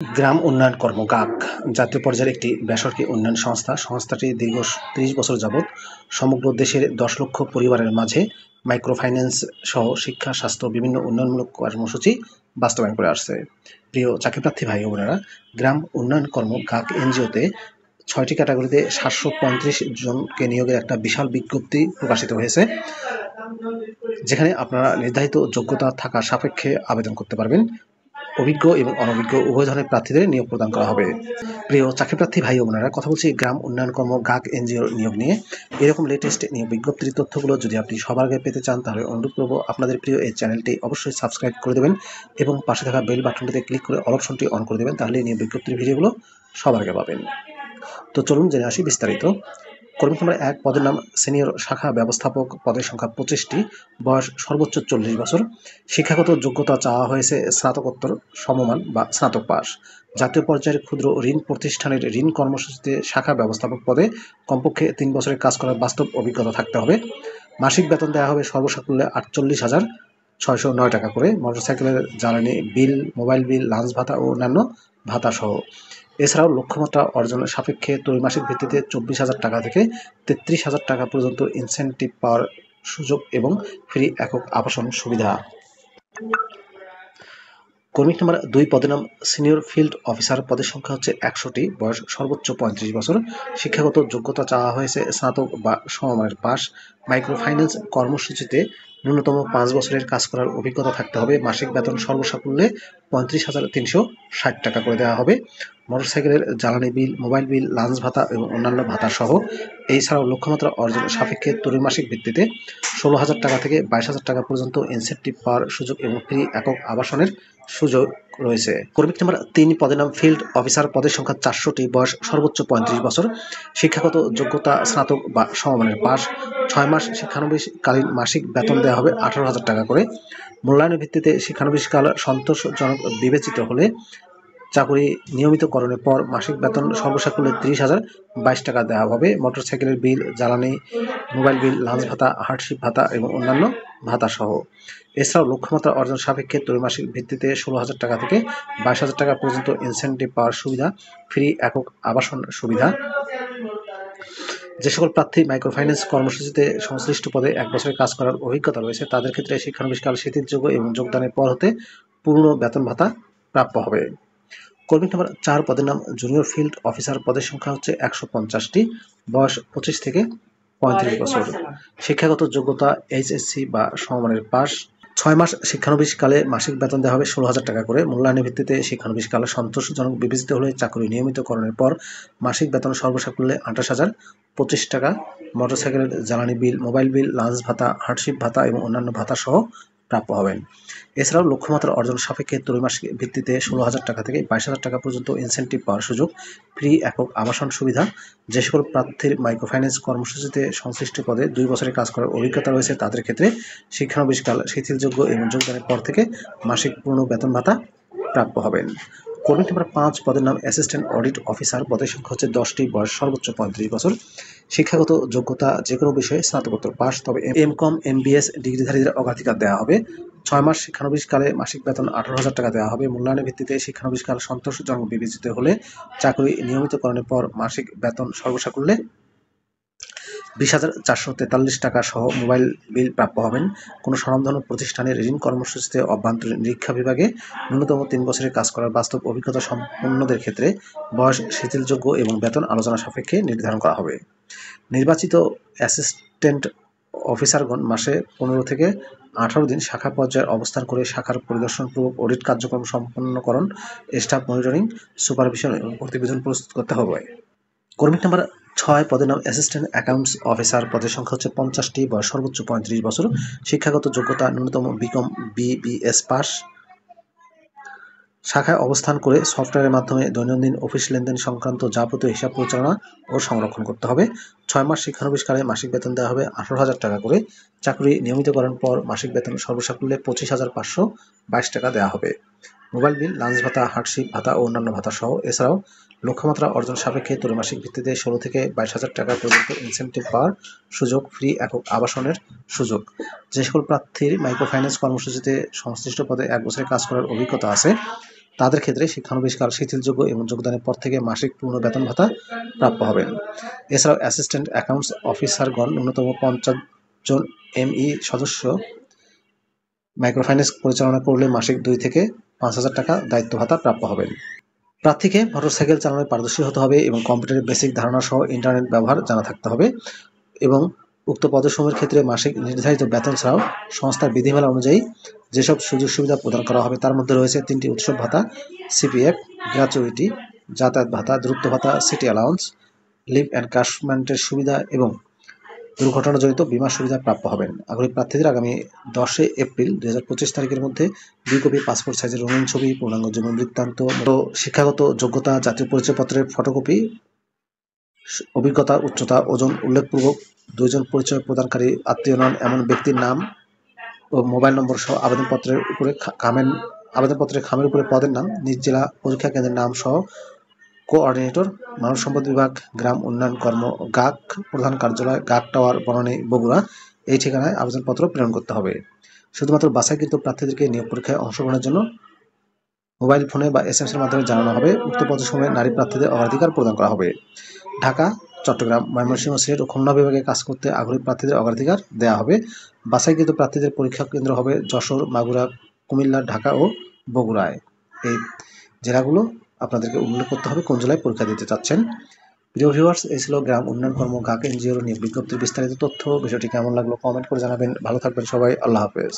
গ্রাম উন্নয়ন কর্ম গাক জাতীয় পর্যায়ের একটি বেসরকারি উন্নয়ন সংস্থা। সংস্থাটি দীর্ঘ ৩০ বছর যাবৎ সমগ্র দেশের ১০ লক্ষ পরিবারের মাঝে মাইক্রোফাইন্যান্স সহ শিক্ষা, স্বাস্থ্য বিভিন্ন উন্নয়নমূলক কর্মসূচি বাস্তবায়ন করে আসছে। প্রিয় চাকরিপ্রার্থী ভাই ও বোনেরা, গ্রাম উন্নয়ন কর্ম গাক এনজিওতে ৬টি ক্যাটাগরিতে ৭৩৫ জনকে নিয়োগের একটা বিশাল বিজ্ঞপ্তি প্রকাশিত হয়েছে, যেখানে আপনারা নির্ধারিত যোগ্যতা থাকা সাপেক্ষে আবেদন করতে পারবেন। অভিজ্ঞ এবং অনভিজ্ঞ উভয় ধরনের প্রার্থীদের নিয়োগ প্রদান করা হবে। প্রিয় চাকরিপ্রার্থী ভাই ও বোনেরা, কথা বলছি গ্রাম উন্নয়ন কর্ম গাক এনজিওর নিয়োগ নিয়ে। এরকম লেটেস্ট নিয়োগ বিজ্ঞপ্তির তথ্যগুলো যদি আপনি সবার আগে পেতে চান, তাহলে অনুরোধ করব আপনাদের প্রিয় এই চ্যানেলটি অবশ্যই সাবস্ক্রাইব করে দেবেন এবং পাশে থাকা বেল বাটনটিতে ক্লিক করে অল অপশনটি অন করে দেবেন, তাহলে নিয়োগ বিজ্ঞপ্তির ভিডিওগুলো সবার আগে পাবেন। তো চলুন জেনে আসি বিস্তারিত। কর্মী নম্বর ১, পদের নাম সিনিয়র শাখা ব্যবস্থাপক, পদের সংখ্যা ২৫টি, বয়স সর্বোচ্চ ৪০ বছর। শিক্ষাগত যোগ্যতা চাওয়া হয়েছে স্নাতকোত্তর সমমান বা স্নাতক পাস। জাতীয় পর্যায়ের ক্ষুদ্র ঋণ প্রতিষ্ঠানের ঋণ কর্মসূচিতে শাখা ব্যবস্থাপক পদে কমপক্ষে ৩ বছরের কাজ করার বাস্তব অভিজ্ঞতা থাকতে হবে। মাসিক বেতন দেওয়া হবে সর্বসাকুল্যে ৪৮,৬০৯ টাকা করে, মোটরসাইকেলের জ্বালানি বিল, মোবাইল বিল, লাঞ্চ ভাতা ও অন্যান্য ভাতা সহ। এছাড়াও লক্ষ্যমাত্রা অর্জনের সাপেক্ষে ত্রৈমাসিক ভিত্তিতে ২৪,০০০ টাকা থেকে ৩৩,০০০ টাকা পর্যন্ত ইনসেনটিভ পাওয়ার সুযোগ এবং ফ্রি একক আবাসন সুবিধা। কর্মী নম্বর ২, পদের নাম সিনিয়র ফিল্ড অফিসার, পদের সংখ্যা হচ্ছে ১০০টি, বয়স সর্বোচ্চ ৩৫ বছর। শিক্ষাগত যোগ্যতা চাওয়া হয়েছে স্নাতক বা সমমানের পাস। মাইক্রোফাইন্যান্স কর্মসূচিতে ন্যূনতম ৫ বছরের কাজ করার অভিজ্ঞতা থাকতে হবে। মাসিক বেতন সর্বসাকুল্যে ৩৫,৩৬০ টাকা করে দেওয়া হবে। মোটরসাইকেলের জ্বালানি বিল, মোবাইল বিল, লাঞ্চ ভাতা এবং অন্যান্য ভাতা সহ। এছাড়াও লক্ষ্যমাত্রা অর্জন সাপেক্ষে ত্রৈমাসিক ভিত্তিতে ১৬,০০০ টাকা থেকে ২২,০০০ টাকা পর্যন্ত ইনসেনটিভ পাওয়ার সুযোগ এবং ফ্রি একক আবাসনের সুযোগ রয়েছে। কর্মী নম্বর ৩, পদের নাম ফিল্ড অফিসার, পদের সংখ্যা ৪০০টি, বয়স সর্বোচ্চ ৩৫ বছর। শিক্ষাগত যোগ্যতা স্নাতক বা সমমানের পাস। ৬ মাস শিক্ষানবিশকালীন মাসিক বেতন দেওয়া হবে ১৮,০০০ টাকা করে। মূল্যায়নের ভিত্তিতে শিক্ষানবিশকাল সন্তোষজনক বিবেচিত হলে চাকরি নিয়মিতকরণের পর মাসিক বেতন সর্বসাকুল্যে ৩০,০২২ টাকা দেওয়া হবে। মোটরসাইকেলের বিল, জ্বালানি, মোবাইল বিল, লাঞ্চ ভাতা, হার্ডশিপ ভাতা এবং অন্যান্য ভাতা সহ। এছাড়াও লক্ষ্যমাত্রা অর্জন সাপেক্ষে ত্রৈমাসিক ভিত্তিতে ১৬,০০০ টাকা থেকে ২২,০০০ টাকা পর্যন্ত ইনসেনটিভ পাওয়ার সুবিধা, ফ্রি একক আবাসন সুবিধা। যে সকল প্রার্থী মাইক্রোফাইন্যান্স কর্মসূচিতে সংশ্লিষ্ট পদে ১ বছরের কাজ করার অভিজ্ঞতা রয়েছে, তাদের ক্ষেত্রে শিক্ষানবিশকাল শিথিলযোগ্য এবং যোগদানের পর হতে পূর্ণ বেতন ভাতা প্রাপ্য হবে। কর্মী নম্বর ৪, পদের নাম জুনিয়র ফিল্ড অফিসার, পদের সংখ্যা হচ্ছে ১৫০টি, বয়স ২৫ থেকে ৩৫ বছর। শিক্ষাগত যোগ্যতা এইচএসসি বা সমমানের পাস। ৬ মাস শিক্ষানবিশকালে মাসিক বেতন দেওয়া হবে ১৬,০০০ টাকা করে। মূল্যায়নের ভিত্তিতে শিক্ষানবিশকাল সন্তোষজনক বিবেচিত হলে চাকরি নিয়মিতকরণের পর মাসিক বেতন সর্বসাকুল্যে ২৮,০২৫ টাকা। মোটরসাইকেলের জ্বালানি বিল, মোবাইল বিল, লাঞ্চ ভাতা, হার্ডশিপ ভাতা এবং অন্যান্য ভাতা সহ প্রাপ্য হবেন। এছাড়াও লক্ষ্যমাত্রা অর্জন সাপেক্ষে ত্রৈমাসিক ভিত্তিতে ১৬,০০০ টাকা থেকে ২২,০০০ টাকা পর্যন্ত ইনসেনটিভ পাওয়ার সুযোগ, ফ্রি একক আবাসন সুবিধা। যে সকল প্রার্থীর মাইক্রোফাইন্যান্স কর্মসূচিতে সংশ্লিষ্ট পদে ২ বছরের কাজ করার অভিজ্ঞতা রয়েছে, তাদের ক্ষেত্রে শিক্ষানবিশকাল শিথিলযোগ্য এবং যোগদানের পর থেকে মাসিক পূর্ণ বেতন ভাতা প্রাপ্য হবেন। কর্মী নম্বর ৫, পদের নাম অ্যাসিস্ট্যান্ট অডিট অফিসার, পদের সংখ্যা হচ্ছে ১০টি, বয়স সর্বোচ্চ ৩৫ বছর। শিক্ষাগত যোগ্যতা যে কোনো বিষয়ে স্নাতকোত্তর পাস, তবে এমকম, এমবিএস ডিগ্রিধারীদের অগ্রাধিকার দেওয়া হবে। ৬ মাস শিক্ষানবিশকালে মাসিক বেতন ১৮,০০০ টাকা দেওয়া হবে। মূল্যায়নের ভিত্তিতে শিক্ষানবিশকাল সন্তোষজনক বিবেচিত হলে চাকরি নিয়মিতকরণের পর মাসিক বেতন সর্বসাকুল্যে ২০,৪৪৩ টাকা সহ মোবাইল বিল প্রাপ্য হবেন। কোনো স্বনামধন্য প্রতিষ্ঠানের ঋণ কর্মসূচিতে অভ্যন্তরীণ নিরীক্ষা বিভাগে ন্যূনতম ৩ বছরের কাজ করার বাস্তব অভিজ্ঞতা সম্পন্নদের ক্ষেত্রে বয়স শিথিলযোগ্য এবং বেতন আলোচনা সাপেক্ষে নির্ধারণ করা হবে। নির্বাচিত অ্যাসিস্ট্যান্ট অফিসারগণ মাসে ১৫ থেকে ১৮ দিন শাখা পর্যায়ে অবস্থান করে শাখার পরিদর্শনপূর্বক অডিট কার্যক্রম সম্পন্নকরণ, স্টাফ মনিটরিং, সুপারভিশন এবং প্রতিবেদন প্রস্তুত করতে হবে। কর্মী নম্বর ৬, পদের নাম অ্যাসিস্ট্যান্ট অ্যাকাউন্টস অফিসার, পদের সংখ্যা হচ্ছে ৫০টি, বয়স সর্বোচ্চ ৩৫ বছর। শিক্ষাগত যোগ্যতা ন্যূনতম বিকম, বিবিএস পাস। শাখায় অবস্থান করে সফটওয়্যারের মাধ্যমে দৈনন্দিন অফিস লেনদেন সংক্রান্ত যাবতীয় হিসাব পরিচালনা ও সংরক্ষণ করতে হবে। ৬ মাস শিক্ষানবিশকালে মাসিক বেতন দেওয়া হবে ১৮,০০০ টাকা করে। চাকরি নিয়মিতকরণ পর মাসিক বেতন সর্বসাকুল্যে ২৫,৫২২ টাকা দেওয়া হবে। মোবাইল বিল, লাঞ্চ ভাতা, হার্ডশিপ ভাতা ও অন্যান্য ভাতা সহ। এছাড়াও লক্ষ্যমাত্রা অর্জন সাপেক্ষে ত্রৈমাসিক ভিত্তিতে ১৬ থেকে ২২,০০০ টাকা পর্যন্ত ইনসেনটিভ পাওয়ার সুযোগ, ফ্রি একক আবাসনের সুযোগ। যে সকল প্রার্থীর মাইক্রোফাইন্যান্স কর্মসূচিতে সংশ্লিষ্ট পদে ১ বছরের কাজ করার অভিজ্ঞতা আছে, তাদের ক্ষেত্রে শিক্ষানবিষ্কার শিথিলযোগ্য এবং যোগদানের পর থেকে মাসিক পূর্ণ বেতন ভাতা প্রাপ্য হবেন। এছাড়াও অ্যাসিস্ট্যান্ট অ্যাকাউন্টস অফিসারগণ ন্যূনতম 50 জন এমই সদস্য মাইক্রোফাইন্যান্স পরিচালনা করলে মাসিক 2 থেকে 5,000 টাকা দায়িত্ব ভাতা প্রাপ্য হবেন। প্রার্থীকে মোটরসাইকেল চালানোয় পারদর্শী হতে হবে এবং কম্পিউটারের বেসিক ধারণা সহ ইন্টারনেট ব্যবহার জানা থাকতে হবে এবং উক্ত পদসমূহের ক্ষেত্রে মাসিক নির্ধারিত বেতন ছাড়াও সংস্থার বিধিমালা অনুযায়ী যেসব সুযোগ সুবিধা প্রদান করা হবে তার মধ্যে রয়েছে 3টি উৎসব ভাতা, সিপিএফ, গ্র্যাচুইটি, যাতায়াত ভাতা, দূরত্ব ভাতা, সিটি অ্যালাউন্স, লিভ এনকাশমেন্টের সুবিধা এবং দুর্ঘটনাজনিত বীমা সুবিধা প্রাপ্য হবেন। আগ্রহী প্রার্থীদের আগামী 10 এপ্রিল 2025 তারিখের মধ্যে 2 কপি পাসপোর্ট সাইজের রঙিন ছবি, পূর্ণাঙ্গ জীবন বৃত্তান্ত, শিক্ষাগত যোগ্যতা, জাতীয় পরিচয়পত্রের ফটোকপি, অভিজ্ঞতা, উচ্চতা, ওজন উল্লেখপূর্বক 2 জন পরিচয় প্রদানকারী আত্মীয় নন এমন ব্যক্তির নাম ও মোবাইল নম্বর সহ আবেদনপত্রের খামের উপরে পদের নাম, নিজ জেলা পরীক্ষা কেন্দ্রের নাম সহ কোঅর্ডিনেটর, মানব সম্পদ বিভাগ, গ্রাম উন্নয়ন কর্ম, গাক, প্রধান কার্যালয়, গাক টাওয়ার, বনানী, বগুড়া এই ঠিকানায় আবেদনপত্র প্রেরণ করতে হবে। শুধুমাত্র বাছাইকৃত প্রার্থীদেরকে নিয়োগ পরীক্ষায় অংশগ্রহণের জন্য মোবাইল ফোনে বা এসএমএস এর মাধ্যমে জানানো হবে। উক্ত পদসমূহে নারী প্রার্থীদের অগ্রাধিকার প্রদান করা হবে। ঢাকা, চট্টগ্রাম, ময়মনসিংহ, সিলেট ও খুলনা বিভাগে কাজ করতে আগ্রহী প্রার্থীদের অগ্রাধিকার দেওয়া হবে। বাছাইকৃত প্রার্থীদের পরীক্ষা কেন্দ্র হবে যশোর, মাগুরা, কুমিল্লা, ঢাকা ও বগুড়ায়। এই জেলাগুলো আপনাদেরকে উল্লেখ করতে হবে কোন জেলায় পরীক্ষা দিতে চাচ্ছেন। প্রিয় ভিউয়ার্স, এই ছিল গ্রাম উন্নয়ন কর্ম গাক এনজিওর নিয়োগ বিজ্ঞপ্তির বিস্তারিত তথ্য। বিষয়টি কেমন লাগলো কমেন্ট করে জানাবেন। ভালো থাকবেন সবাই। আল্লাহ হাফেজ।